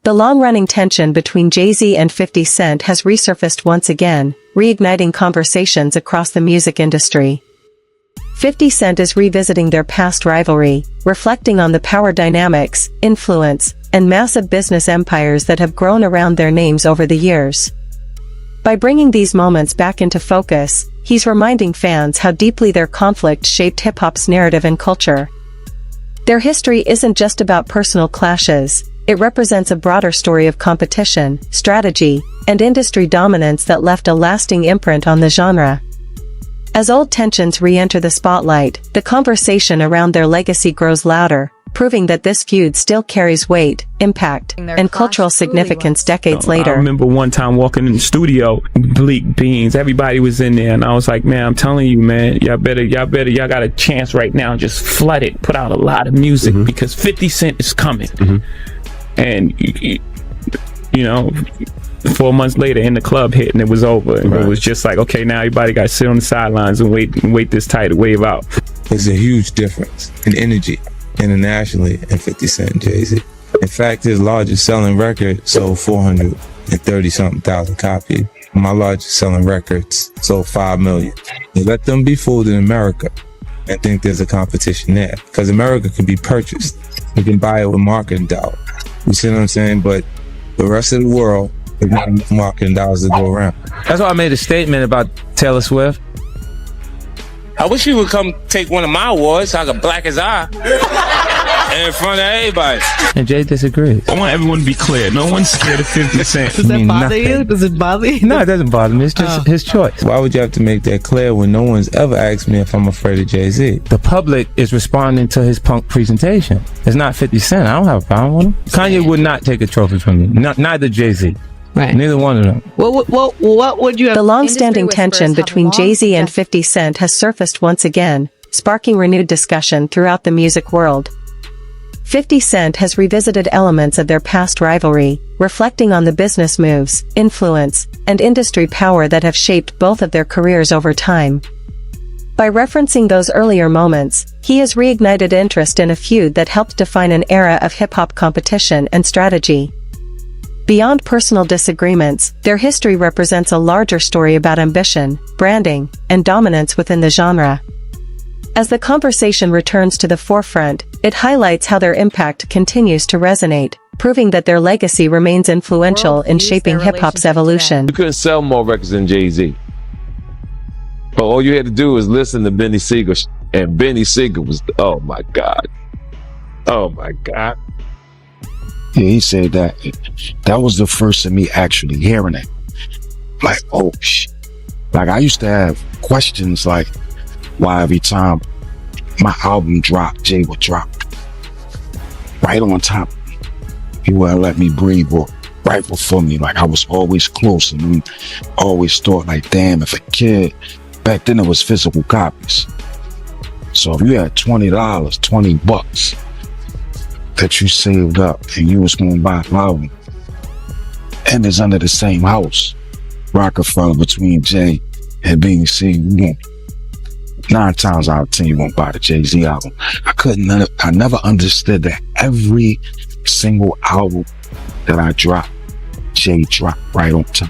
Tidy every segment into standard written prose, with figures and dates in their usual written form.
The long-running tension between Jay-Z and 50 Cent has resurfaced once again, reigniting conversations across the music industry. 50 Cent is revisiting their past rivalry, reflecting on the power dynamics, influence, and massive business empires that have grown around their names over the years. By bringing these moments back into focus, he's reminding fans how deeply their conflict shaped hip-hop's narrative and culture. Their history isn't just about personal clashes, it represents a broader story of competition, strategy, and industry dominance that left a lasting imprint on the genre. As old tensions re-enter the spotlight, the conversation around their legacy grows louder, proving that this feud still carries weight, impact, and cultural significance decades later. I remember one time walking in the studio, Bleak Beans, everybody was in there, and I was like, man, I'm telling you, man, y'all got a chance right now, just flood it, put out a lot of music, because 50 Cent is coming. And, you know, 4 months later in the club hit and it was over. And it was just like, okay, now everybody got to sit on the sidelines and wait this tight to wave out. There's a huge difference in energy internationally in 50 Cent and Jay-Z. In fact, his largest selling record sold 430-something thousand copies. My largest selling records sold 5 million. They let them be fooled in America and think there's a competition there. Because America can be purchased. You can buy it with marketing dollars. You see what I'm saying? But the rest of the world, there's not enough marketing dollars to go around. That's why I made a statement about Taylor Swift. I wish you would come take one of my awards so I could black his eye in front of everybody. And Jay disagrees. I want everyone to be clear. No one's scared of 50 Cent. Does that bother you? Does it bother you? No, it doesn't bother me. It's just his choice. Why would you have to make that clear when no one's ever asked me if I'm afraid of Jay-Z? The public is responding to his punk presentation. It's not 50 Cent. I don't have a problem with him. Kanye would not take a trophy from me. Neither Jay-Z. Right. Neither one of them. What would you have? The long-standing tension between Jay-Z and 50 Cent has surfaced once again, sparking renewed discussion throughout the music world. 50 Cent has revisited elements of their past rivalry, reflecting on the business moves, influence, and industry power that have shaped both of their careers over time. By referencing those earlier moments, he has reignited interest in a feud that helped define an era of hip-hop competition and strategy. Beyond personal disagreements, their history represents a larger story about ambition, branding, and dominance within the genre. As the conversation returns to the forefront, it highlights how their impact continues to resonate, proving that their legacy remains influential in shaping hip-hop's evolution. You couldn't sell more records than Jay-Z. But all you had to do was listen to Benny Siegel, and Benny Siegel was, oh my God. Oh my God. Yeah, he said that. That was the first of me actually hearing it. Like, oh shit. Like, I used to have questions like, why every time my album dropped, Jay would drop right on top. He wouldn't let me breathe, or right before me. Like, I was always close, and always thought like, damn, if a kid, back then it was physical copies. So if you had $20, 20 bucks that you saved up and you was going to buy an album, and it's under the same house, Rockefeller, between Jay and BC, 9 times out of 10 you won't buy the Jay-Z album. I never understood that every single album that I dropped, Jay dropped right on top.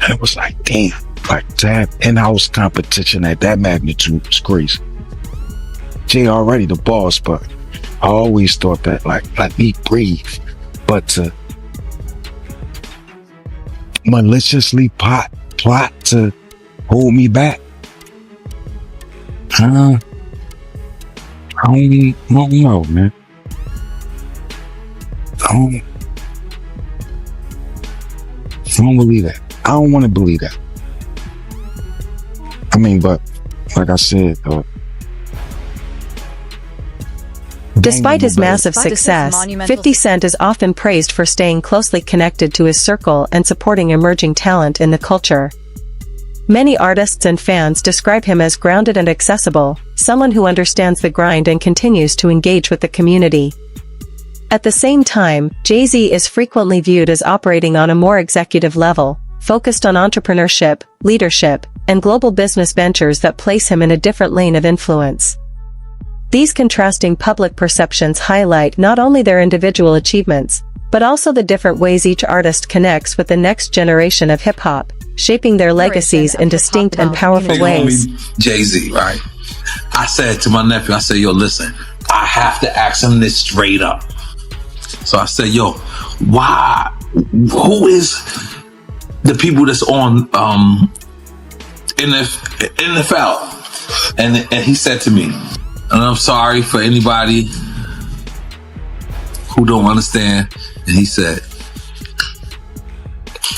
And it was like, damn, like that in-house competition at that magnitude was crazy. Jay already the boss, but I always thought that, like, let me breathe. But to maliciously plot to hold me back, I don't know, man. I don't believe that. I don't want to believe that. I mean, but like I said, despite his massive success, 50 Cent is often praised for staying closely connected to his circle and supporting emerging talent in the culture. Many artists and fans describe him as grounded and accessible, someone who understands the grind and continues to engage with the community. At the same time, Jay-Z is frequently viewed as operating on a more executive level, focused on entrepreneurship, leadership, and global business ventures that place him in a different lane of influence. These contrasting public perceptions highlight not only their individual achievements, but also the different ways each artist connects with the next generation of hip-hop, shaping their legacies in distinct and powerful ways. Jay-Z, right? I said to my nephew, I said, yo, listen, I have to ask him this straight up. So I said, yo, who is the people that's on NFL? And he said to me, and I'm sorry for anybody who don't understand, and he said,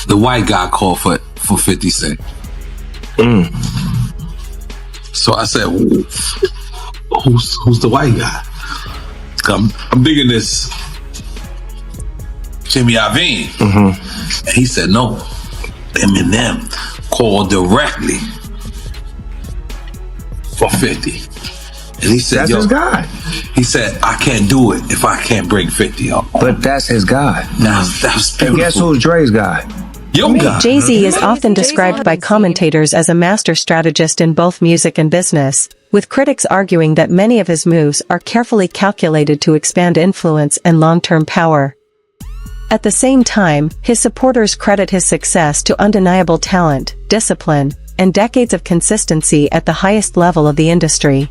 the white guy called for 50 Cent. So I said, who's the white guy? I'm digging this Jimmy Iovine. And he said, no, Eminem called directly for 50. And he said, that's his guy. He said, I can't do it if I can't bring 50 up. But that's his guy. That's beautiful. And guess who's Dre's guy? Your guy. Jay-Z is often described by commentators as a master strategist in both music and business, with critics arguing that many of his moves are carefully calculated to expand influence and long-term power. At the same time, his supporters credit his success to undeniable talent, discipline, and decades of consistency at the highest level of the industry.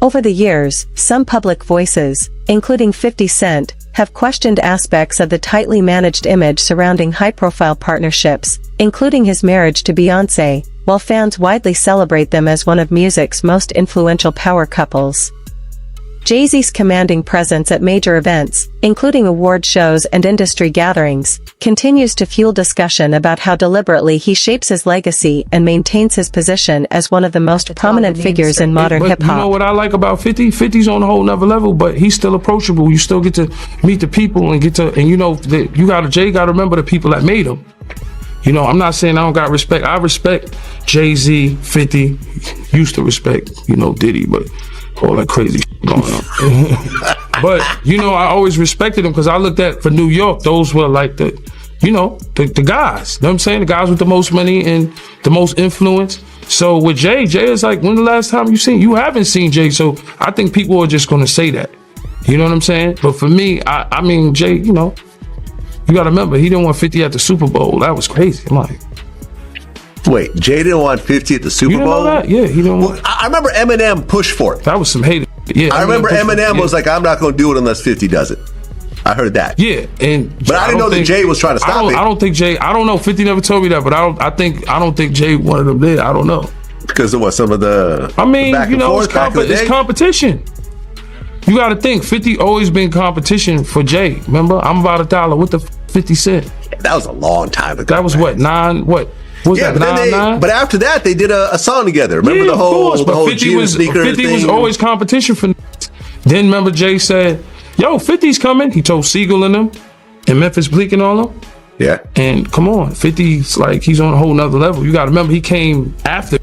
Over the years, some public voices, including 50 Cent, have questioned aspects of the tightly managed image surrounding high-profile partnerships, including his marriage to Beyoncé, while fans widely celebrate them as one of music's most influential power couples. Jay-Z's commanding presence at major events, including award shows and industry gatherings, continues to fuel discussion about how deliberately he shapes his legacy and maintains his position as one of the most prominent figures in modern hip-hop. You know what I like about 50? 50's on a whole nother level, but he's still approachable. You still get to meet the people and you know, Jay got to remember the people that made him. You know, I'm not saying I don't got respect. I respect Jay-Z, 50, used to respect, Diddy, but all that crazy going on. But, I always respected him because I looked at, for New York, those were like the guys. You know what I'm saying? The guys with the most money and the most influence. So with Jay is like, when the last time you haven't seen Jay, so I think people are just going to say that. You know what I'm saying? But for me, I mean, Jay, you got to remember, he didn't want 50 at the Super Bowl. That was crazy. I'm like, wait, Jay didn't want 50 at the Super Bowl? Know that? Yeah, he didn't want. I remember Eminem pushed for it. That was some hate. Yeah, I remember Eminem was like, I'm not going to do it unless 50 does it. I heard that. Yeah, but I didn't know that Jay was trying to stop it. I don't think Jay. I don't know. 50 never told me that, but I don't think Jay wanted him there. I don't know because of what some of the. I mean, it's competition. You got to think. 50 always been competition for Jay. Remember, I'm about $1 with the 50 Cent. That was a long time ago. That was what 9. What? But after that, they did a song together. Remember the whole 50 was always competition for. Then remember Jay said, yo, 50's coming. He told Siegel and them, and Memphis Bleak and all them. Yeah. And come on, 50's like, he's on a whole nother level. You got to remember, he came after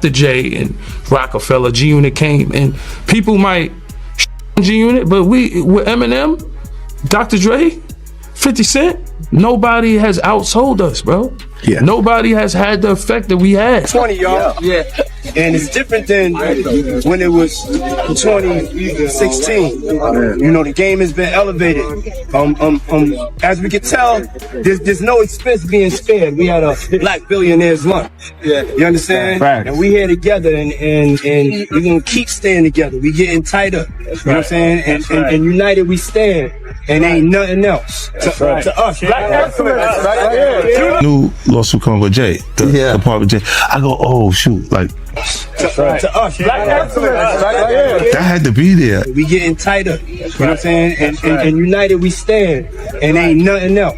Jay and Rockefeller. G-Unit came, and people might G-Unit, but with Eminem, Dr. Dre, 50 Cent, nobody has outsold us, bro. Yeah. Nobody has had the effect that we had. 20, y'all. Yeah. And it's different than when it was 2016. The game has been elevated. As we can tell, there's no expense being spared. We had a black billionaires lunch. Yeah. You understand? Right. And we here together and we're gonna keep staying together. We getting tighter. You know what I'm saying? And united we stand. And ain't nothing else to us. Black excellence. Right? New lawsuit coming with Jay. The part with Jay. I go, oh shoot, like to us. Black excellence. That had to be there. We getting tighter. You know what I'm saying? And united we stand. And ain't nothing else.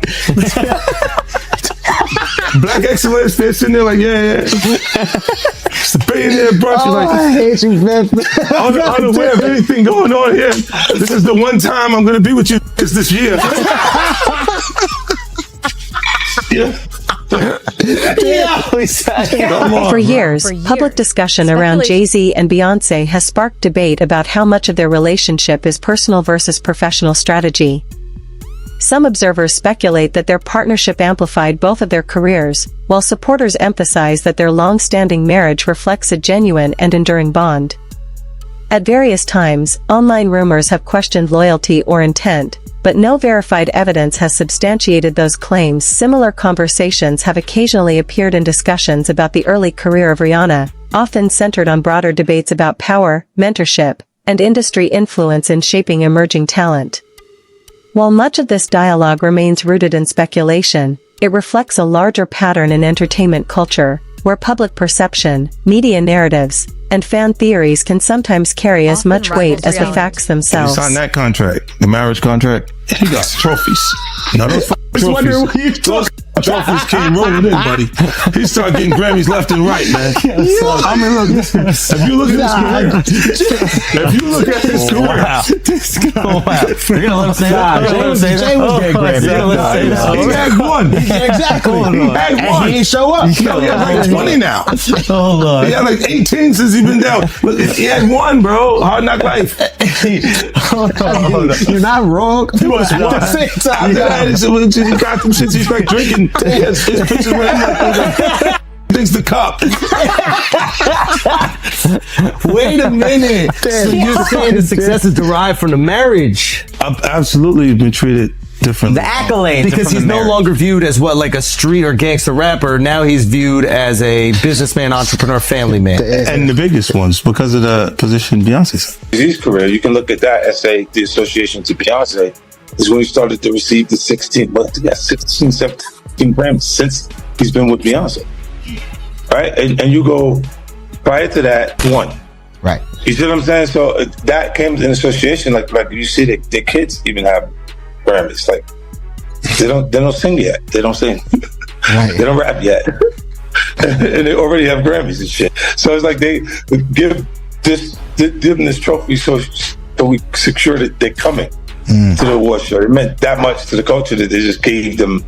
Black excellence, they're sitting there like, yeah. It's a billionaire brunch. Like, I hate you, man. Unaware of anything going on here. This is the one time I'm going to be with you this year. For years, public discussion around Jay-Z and Beyoncé has sparked debate about how much of their relationship is personal versus professional strategy. Some observers speculate that their partnership amplified both of their careers, while supporters emphasize that their long-standing marriage reflects a genuine and enduring bond. At various times, online rumors have questioned loyalty or intent, but no verified evidence has substantiated those claims. Similar conversations have occasionally appeared in discussions about the early career of Rihanna, often centered on broader debates about power, mentorship, and industry influence in shaping emerging talent. While much of this dialogue remains rooted in speculation, it reflects a larger pattern in entertainment culture, where public perception, media narratives, and fan theories can sometimes carry as much weight as the facts He themselves. signed that contract, the marriage contract. He got trophies. No, those trophies. Those trophies came rolling in, buddy. He started getting Grammys left and right, man. I mean, look, if you look at his career, You're gonna let him say that? Jay was getting Grammys. He had one. Exactly. He had one. And he ain't show up. He had like 20 now. Oh, Lord. He had like 18 since he been down. Look, he had one, bro. Hard Knock Life. You're not wrong. He was one. At the same time, he got them shits. He's like drinking. His pictures with him like thinks the cup. Wait a minute. So you're saying the success is derived from the marriage? I've absolutely been treated differently. The accolades. Because he's no longer viewed as what, like a street or gangster rapper. Now he's viewed as a businessman, entrepreneur, family man. And the biggest ones because of the position Beyonce's. His career, you can look at that and say the association to Beyonce is when he started to receive the 16, 17 Grammys since he's been with Beyonce. Right? And you go, prior to that, one. Right. You see what I'm saying? So that came in association, like you see their kids even have Grammys. Like they don't sing yet. They don't sing. Right. They don't rap yet. And they already have Grammys and shit. So it's like they give them this trophy so we secure that they're coming to the award show. It meant that much to the culture that they just gave them.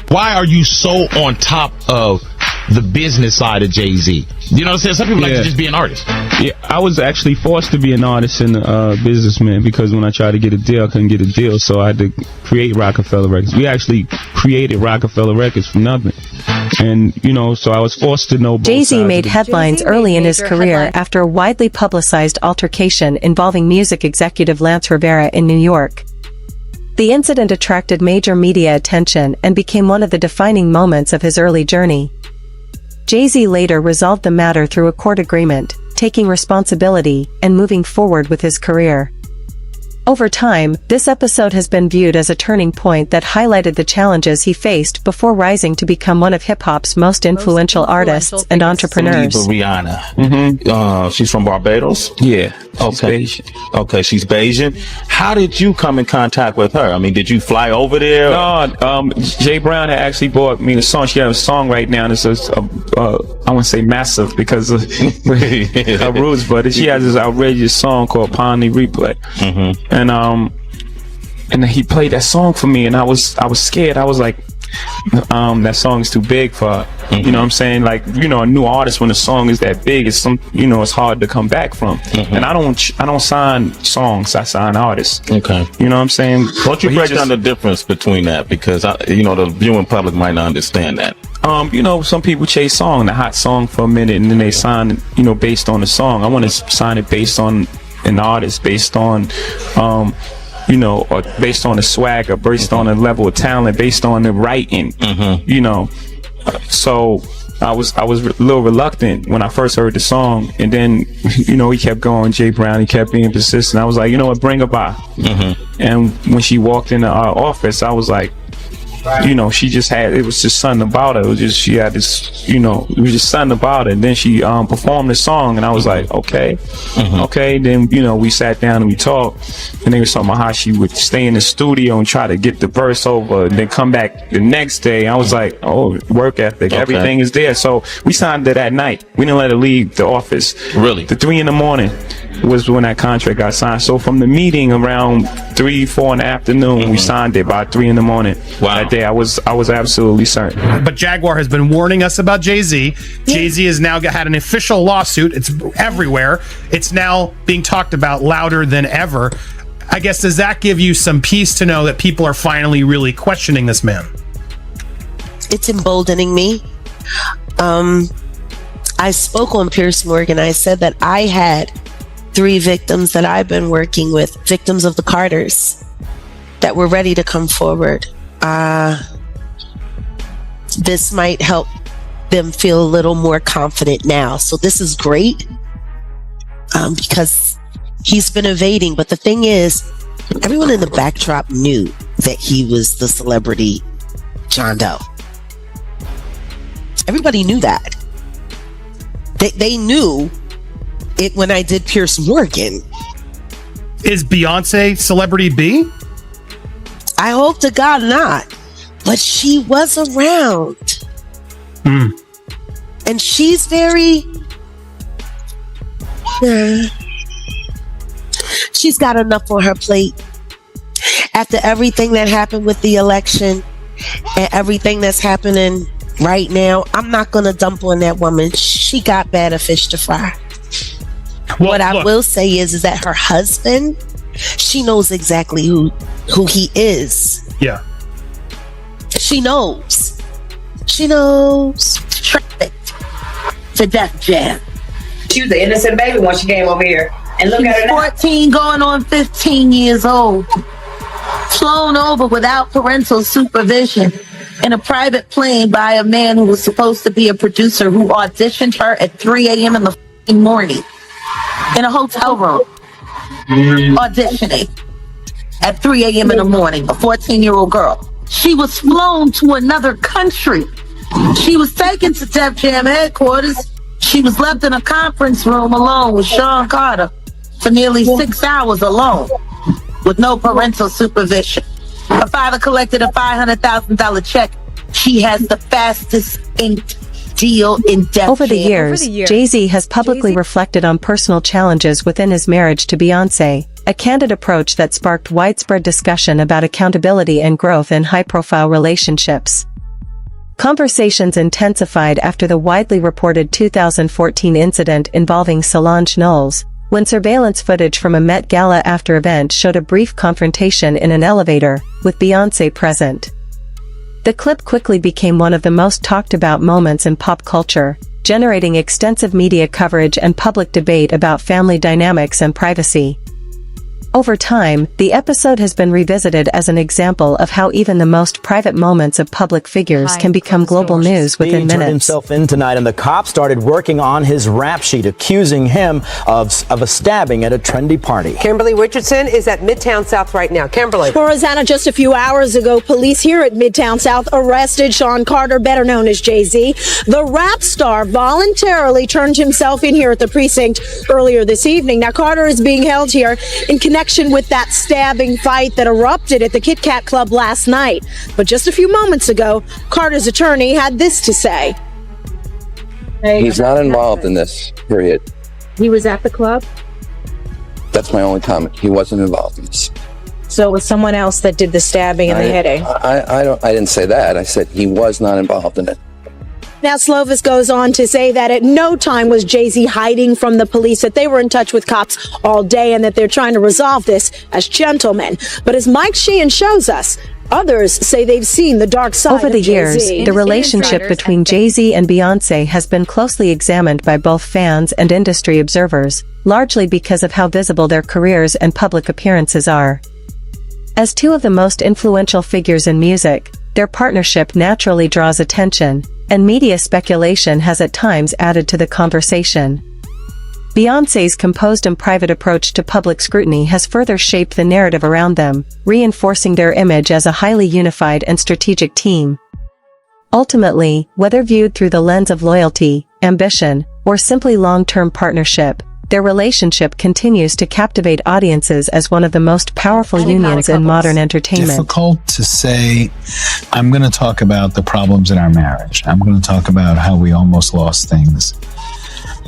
Why are you so on top of the business side of Jay-Z? You know what I'm saying? Some people like to just be an artist. Yeah, I was actually forced to be an artist and a businessman because when I tried to get a deal, I couldn't get a deal, so I had to create Rockefeller Records. We actually created Rockefeller Records from nothing. And, so I was forced to know both Jay-Z sides made of headlines early in his career after a widely publicized altercation involving music executive Lance Rivera in New York. The incident attracted major media attention and became one of the defining moments of his early journey. Jay-Z later resolved the matter through a court agreement, taking responsibility and moving forward with his career. Over time, this episode has been viewed as a turning point that highlighted the challenges he faced before rising to become one of hip-hop's most influential artists and entrepreneurs. Rihanna. She's from Barbados? Yeah. Okay. Okay, she's Bayesian. How did you come in contact with her? I mean, did you fly over there? No, Jay Brown had actually bought me the song. She had a song right now, and it's I wouldn't say massive because of her roots, but she has this outrageous song called Pawn the Replay. And he played that song for me, and I was scared. I was like, that song is too big for her. You know what I'm saying? Like, a new artist, when a song is that big, it's it's hard to come back from. And I don't sign songs, I sign artists. Okay. You know what I'm saying? Why don't you break down the difference between that? Because the viewing public might not understand that. Some people chase the hot song for a minute, and then they sign based on the song. I want to sign it based on an artist, based on or based on the swagger, based on the level of talent, based on the writing. So I was a little reluctant when I first heard the song, and then he kept going. Jay Brown, he kept being persistent. I was like, bring her by. And when she walked into our office, I was like, she just had, it was just something about her. It was just, she had this, it was just something about it. And then she performed the song, and I was like, okay. Then, we sat down and we talked, and they were talking about how she would stay in the studio and try to get the verse over, and then come back the next day. I was like, oh, work ethic, everything is there. So we signed it that night. We didn't let her leave the office. Really? The 3 a.m. was when that contract got signed. So from the meeting around 3, 4 in the afternoon, we signed it by 3 a.m. Wow. That day, I was absolutely certain. But Jaguar has been warning us about Jay-Z. Jay-Z has now had an official lawsuit. It's everywhere. It's now being talked about louder than ever. I guess, does that give you some peace to know that people are finally really questioning this man? It's emboldening me. I spoke on Piers Morgan. I said that I had 3 victims that I've been working with, victims of the Carters. that were ready to come forward. This might help them feel a little more confident now. So this is great because he's been evading. But the thing is, everyone in the backdrop knew that he was the celebrity John Doe. Everybody knew that. They knew it when I did Pierce Morgan. Is Beyonce celebrity B? I hope to God not. But she was around. And she's very... she's got enough on her plate. After everything that happened with the election and everything that's happening right now, I'm not going to dump on that woman. She got better fish to fry. Well, what I will say is that her husband, she knows exactly who he is. Yeah. She knows. She knows. To Def Jam. She was an innocent baby when she came over here. And look at her now. 14 going on 15 years old. Flown over without parental supervision in a private plane by a man who was supposed to be a producer who auditioned her at 3 a.m. in the morning in a hotel room. Auditioning at 3 a.m. in the morning, a 14-year-old girl. She was flown to another country. She was taken to Def Jam headquarters. She was left in a conference room alone with Sean Carter for nearly 6 hours alone with no parental supervision. Her father collected a $500,000 check. She has the fastest inked deal in Def Jam. Over the years, Jay-Z has publicly reflected on personal challenges within his marriage to Beyonce, a candid approach that sparked widespread discussion about accountability and growth in high-profile relationships. Conversations intensified after the widely reported 2014 incident involving Solange Knowles, when surveillance footage from a Met Gala after event showed a brief confrontation in an elevator, with Beyonce present. The clip quickly became one of the most talked about moments in pop culture, generating extensive media coverage and public debate about family dynamics and privacy. Over time, the episode has been revisited as an example of how even the most private moments of public figures can become global news within He turned minutes. himself in tonight, and the cops started working on his rap sheet, accusing him of a stabbing at a trendy party. Kimberly Richardson is at Midtown South right now. Kimberly. Well, Rosanna, just a few hours ago, police here at Midtown South arrested Sean Carter, better known as Jay-Z. The rap star voluntarily turned himself in here at the precinct earlier this evening. Now, Carter is being held here in connection with that stabbing fight that erupted at the Kit Kat Club last night. But just a few moments ago, Carter's attorney had this to say. He's not involved in this, period. He was at the club? That's my only comment. He wasn't involved in this. So it was someone else that did the stabbing and the hitting? I didn't say that. I said he was not involved in it. Now, Slovis goes on to say that at no time was Jay-Z hiding from the police, that they were in touch with cops all day and that they're trying to resolve this as gentlemen. But as Mike Sheehan shows us, others say they've seen the dark side Over the of Jay-Z. years, the relationship between Jay-Z and Beyonce has been closely examined by both fans and industry observers, largely because of how visible their careers and public appearances are. As two of the most influential figures in music, their partnership naturally draws attention, and media speculation has at times added to the conversation. Beyonce's composed and private approach to public scrutiny has further shaped the narrative around them, reinforcing their image as a highly unified and strategic team. Ultimately, whether viewed through the lens of loyalty, ambition, or simply long-term partnership, their relationship continues to captivate audiences as one of the most powerful unions in modern entertainment. Difficult to say, I'm going to talk about the problems in our marriage. I'm going to talk about how we almost lost things.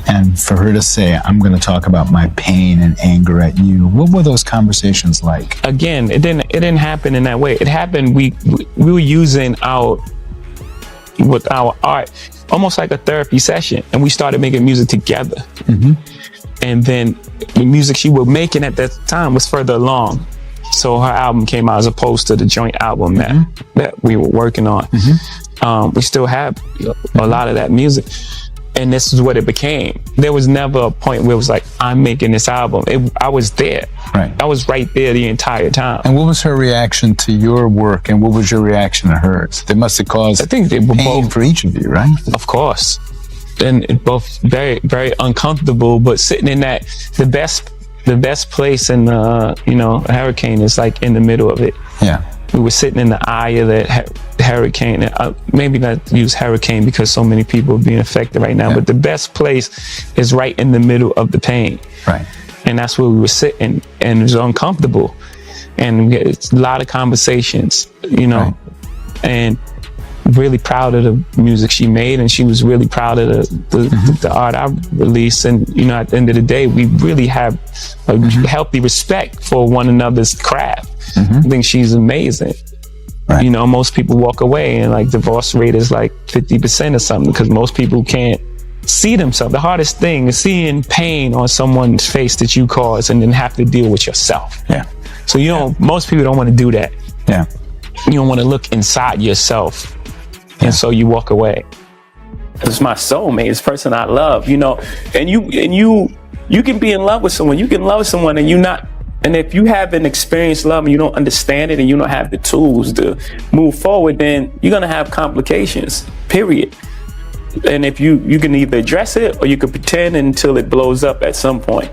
And for her to say, I'm going to talk about my pain and anger at you. What were those conversations like? Again, it didn't happen in that way. It happened, we were using with our art, almost like a therapy session. And we started making music together. Mm-hmm. And then the music she was making at that time was further along. So her album came out as opposed to the joint album that we were working on. We still have a lot of that music. And this is what it became. There was never a point where it was like, I'm making this album. I was there. Right. I was right there the entire time. And what was her reaction to your work, and what was your reaction to hers? They must have caused, I think, they were pain both, for each of you, right? Of course. And both very, very uncomfortable, but sitting in that, the best place in a hurricane is like in the middle of it. Yeah. We were sitting in the eye of that hurricane. Maybe not use hurricane because so many people are being affected right now, but the best place is right in the middle of the pain. Right. And that's where we were sitting, and it was uncomfortable. And it's a lot of conversations, and really proud of the music she made, and she was really proud of the art I released. And at the end of the day, we really have a healthy respect for one another's craft. I think she's amazing. Right. Most people walk away and like divorce rate is like 50% or something, because most people can't see themselves. The hardest thing is seeing pain on someone's face that you caused and then have to deal with yourself. Yeah. So most people don't want to do that. Yeah. You don't want to look inside yourself. And so you walk away. It's my soulmate, it's the person I love, and you can be in love with someone. You can love someone and if you haven't experienced love and you don't understand it and you don't have the tools to move forward, then you're gonna have complications, period. And if you can either address it or you can pretend until it blows up at some point.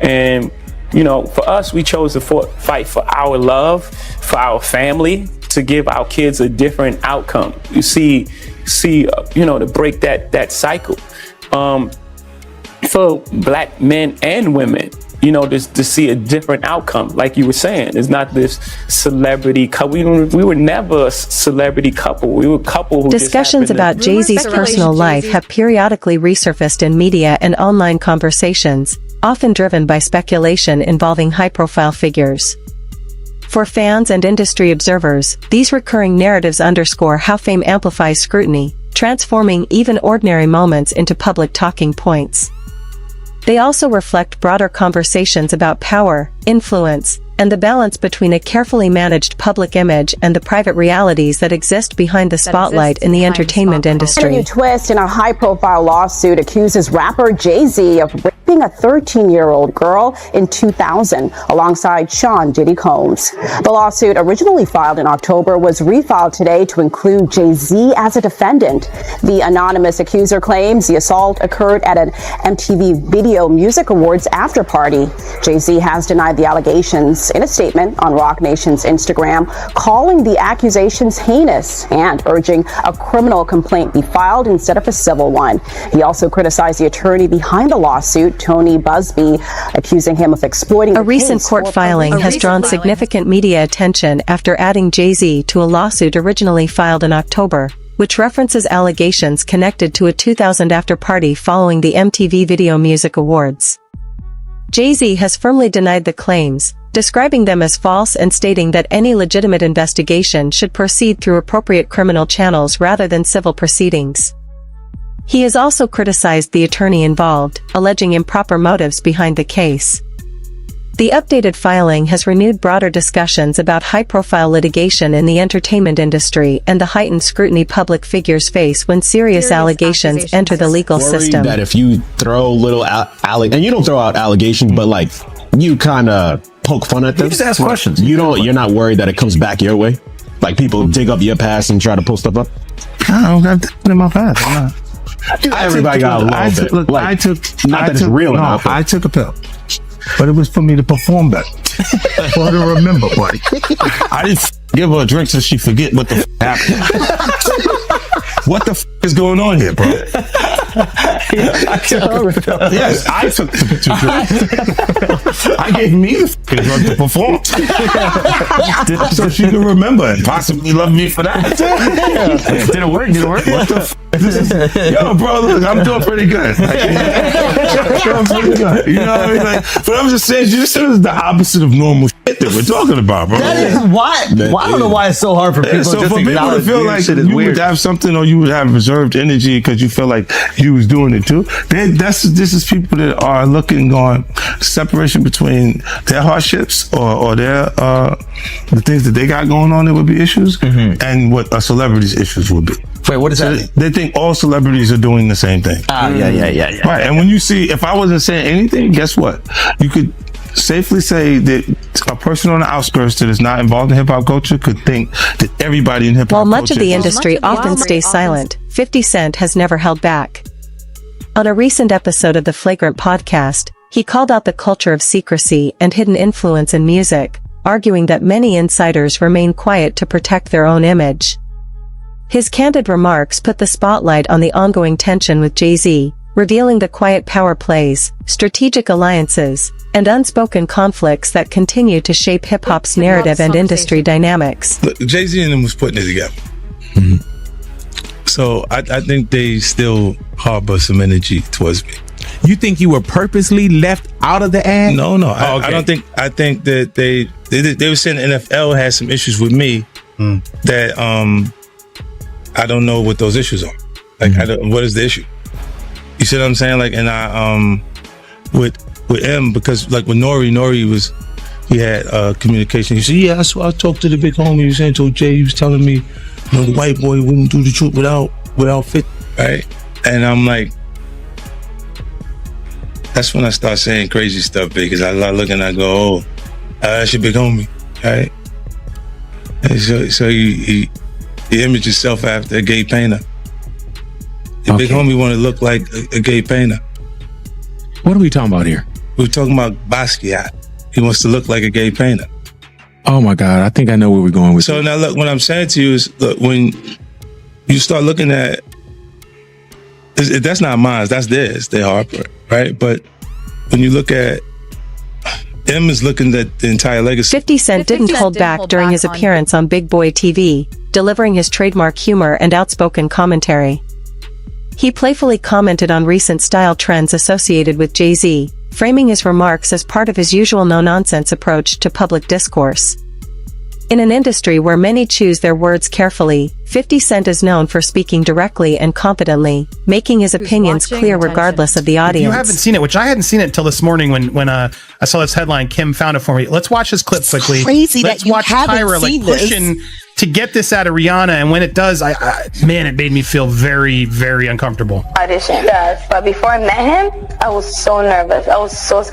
And for us, we chose to fight for our love, for our family, to give our kids a different outcome. You see, to break that cycle. For Black men and women, to see a different outcome. Like you were saying, it's not this celebrity couple. We were never a celebrity couple. We were a couple who Discussions about Jay-Z's personal life have periodically resurfaced in media and online conversations, often driven by speculation involving high-profile figures. For fans and industry observers, these recurring narratives underscore how fame amplifies scrutiny, transforming even ordinary moments into public talking points. They also reflect broader conversations about power, influence, and the balance between a carefully managed public image and the private realities that exist behind the spotlight in the entertainment industry. A new twist in a high-profile lawsuit accuses rapper Jay-Z of raping a 13-year-old girl in 2000 alongside Sean Diddy Combs. The lawsuit, originally filed in October, was refiled today to include Jay-Z as a defendant. The anonymous accuser claims the assault occurred at an MTV Video Music Awards after-party. Jay-Z has denied the allegations in a statement on Roc Nation's Instagram, calling the accusations heinous and urging a criminal complaint be filed instead of a civil one. He also criticized the attorney behind the lawsuit, Tony Busby, accusing him of exploiting a recent court filing has drawn significant media attention after adding Jay-Z to a lawsuit originally filed in October, which references allegations connected to a 2000 after-party following the MTV Video Music Awards. Jay-Z has firmly denied the claims, describing them as false and stating that any legitimate investigation should proceed through appropriate criminal channels rather than civil proceedings. He has also criticized the attorney involved, alleging improper motives behind the case. The updated filing has renewed broader discussions about high-profile litigation in the entertainment industry and the heightened scrutiny public figures face when serious allegations enter the legal system. That if you throw little and you don't throw out allegations, but like you kind of poke fun at them, You just ask questions. You're not worried that it comes back your way. Like people dig up your past and try to pull stuff up. I don't got that in my past. Everybody got a little bit. Look, like, I took. Not that it's real enough. I took a pill, but it was for me to perform better, or to remember, buddy. I didn't give her a drink so she forget what the happened. What the is going on here, bro? Yes, I took the drink. I gave me the drug to perform, so she can remember and possibly love me for that. Did it work? What the yo, bro, look, I'm doing pretty good. Like, you know what I mean? Like, but I'm just saying, you said it's the opposite of normal shit that we're talking about, bro. That is why. I don't know why it's so hard for people so just for to people to feel like shit is you weird. would have something, or you would have reserved energy because you feel like you was doing it too. This is people that are looking on separation between their hardships or their the things that they got going on that would be issues, and what a celebrity's issues would be. Wait, what does that mean? They think all celebrities are doing the same thing. Yeah. Right, and when you see, if I wasn't saying anything, guess what? You could safely say that a person on the outskirts that is not involved in hip-hop culture could think that everybody in hip-hop While culture... much of the industry often stays silent, 50 Cent has never held back. On a recent episode of the Flagrant podcast, he called out the culture of secrecy and hidden influence in music, arguing that many insiders remain quiet to protect their own image. His candid remarks put the spotlight on the ongoing tension with Jay-Z, revealing the quiet power plays, strategic alliances, and unspoken conflicts that continue to shape hip-hop's narrative and industry dynamics. Look, Jay-Z and them was putting it together. So I think they still harbor some energy towards me. You think you were purposely left out of the ad? No. I don't think. I think that they were saying the NFL had some issues with me that I don't know what those issues are. Like, what is the issue? You see what I'm saying? Like, and I with M, because like with Nori he had communication. He said, yeah, I talked to the big homie. He was saying, told Jay, he was telling me, you know, the white boy wouldn't do the truth without fit, right? And I'm like, that's when I start saying crazy stuff, because I look and I go, oh, that's your big homie, right? And so he imaged himself after a gay painter. The big homie want to look like a gay painter. What are we talking about here? We're talking about Basquiat. He wants to look like a gay painter. Oh my God, I think I know where we're going with So this. now look, what I'm saying to you is, look, when you start looking at, that's not mine, that's theirs, they Harper, right? But when you look at, M is looking at the entire legacy. 50 Cent didn't hold back during his appearance on Big Boy TV, delivering his trademark humor and outspoken commentary. He playfully commented on recent style trends associated with Jay-Z, framing his remarks as part of his usual no-nonsense approach to public discourse. In an industry where many choose their words carefully, 50 Cent is known for speaking directly and confidently, making his opinions clear regardless of the audience. You haven't seen it, which I hadn't seen it until this morning when I saw this headline. Kim found it for me. Let's watch this clip quickly. Crazy Let's that you watch haven't Tyra seen like pushing to get this out of Rihanna, and when it does, man, it made me feel very, very uncomfortable. Audition. Yes. But before I met him, I was so nervous. I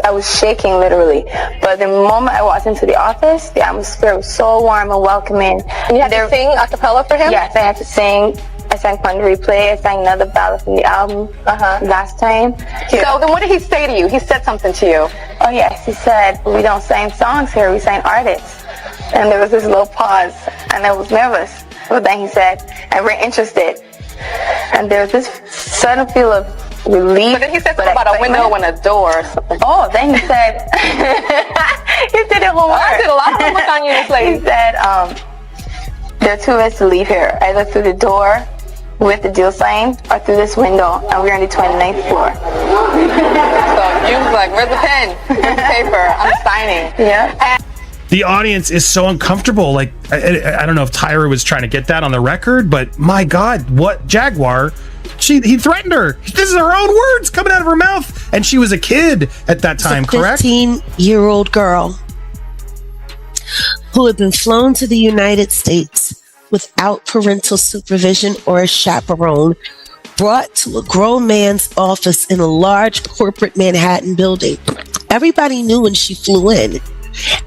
was shaking literally. But the moment I walked into the office, the atmosphere was so warm and welcoming. And you had to sing a cappella for him? Yes, I had to sing. I sang Fun Replay. I sang another ballad from the album last time. So then what did he say to you? He said something to you. Oh yes, he said, we don't sing songs here, we sing artists. And there was this little pause, and I was nervous. But then he said, I'm very interested. And there was this sudden feel of relief. But then he said something about a window and a door or something. Oh, then he said, he did it one more. I did a lot of homework on you this lady. He said, there are two ways to leave here, either through the door with the deal sign or through this window, and we're on the 29th floor. So you was like, where's the pen? Where's the paper? I'm signing. Yeah. The audience is so uncomfortable. Like, I don't know if Tyra was trying to get that on the record, but my God, what Jaguar? He threatened her. This is her own words coming out of her mouth, and she was a kid at that time, correct? 15-year-old girl who had been flown to the United States without parental supervision or a chaperone, brought to a grown man's office in a large corporate Manhattan building. Everybody knew when she flew in.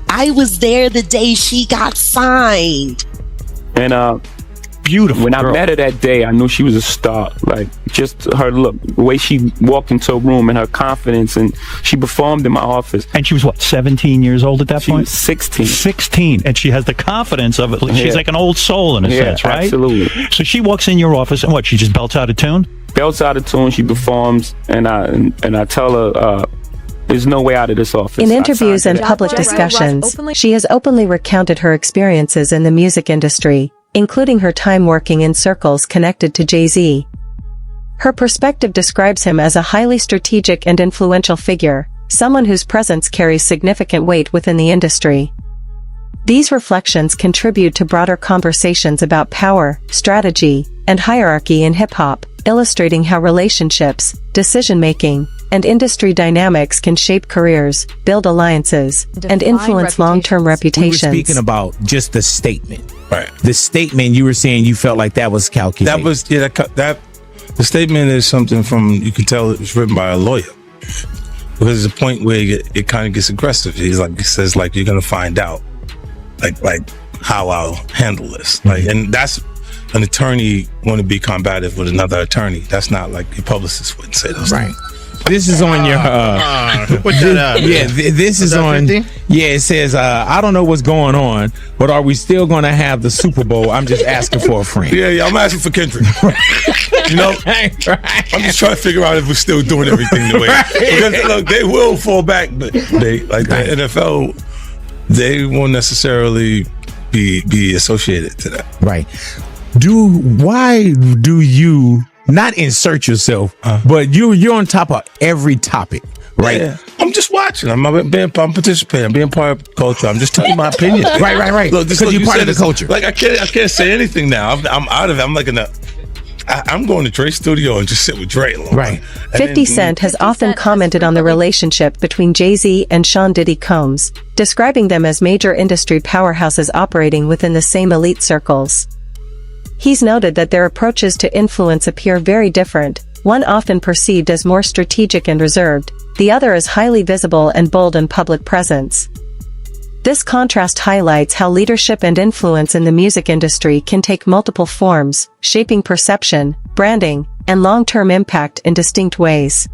I was there the day she got signed. And beautiful. When I met her that day, I knew she was a star. Like, just her look, the way she walked into a room and her confidence, and she performed in my office. And she was what, 17 years old at that point? She was 16. 16, and she has the confidence of it. She's like an old soul in a sense, right? Absolutely. So she walks in your office, and what? She just belts out a tune. Belts out a tune. She performs, and I tell her. There's no way out of this office. In interviews and public discussions, she has openly recounted her experiences in the music industry, including her time working in circles connected to Jay-Z. Her perspective describes him as a highly strategic and influential figure, someone whose presence carries significant weight within the industry. These reflections contribute to broader conversations about power, strategy, and hierarchy in hip-hop, illustrating how relationships, decision-making, and industry dynamics can shape careers, build alliances, and influence long-term reputations. We were speaking about just the statement. Right. The statement, you were saying you felt like that was calculated. That was, that the statement is something you can tell it was written by a lawyer. Because there's a point where it kind of gets aggressive. He says, you're going to find out, like how I'll handle this. And that's an attorney want to be combative with another attorney. That's not like your publicist wouldn't say those things. This is on your Put that up. this is on 50? It says I don't know what's going on, but are we still going to have the Super Bowl? I'm just asking for a friend. Yeah, I'm asking for Kendrick. You know, I'm just trying to figure out if we're still doing everything the way. Because look, they will fall back, but the NFL, they won't necessarily be associated to that. Right. Why do you not insert yourself, but you're on top of every topic, right? Yeah. I'm just watching. I'm participating. I'm being part of culture. I'm just telling my opinion. Right. Look, because you're part of the culture. Like I can't say anything now. I'm out of it. I'm like I'm going to Dre's studio and just sit with Dre. Right. 50 Cent has often commented on the relationship between Jay-Z and Sean Diddy Combs, describing them as major industry powerhouses operating within the same elite circles. He's noted that their approaches to influence appear very different, one often perceived as more strategic and reserved, the other as highly visible and bold in public presence. This contrast highlights how leadership and influence in the music industry can take multiple forms, shaping perception, branding, and long-term impact in distinct ways.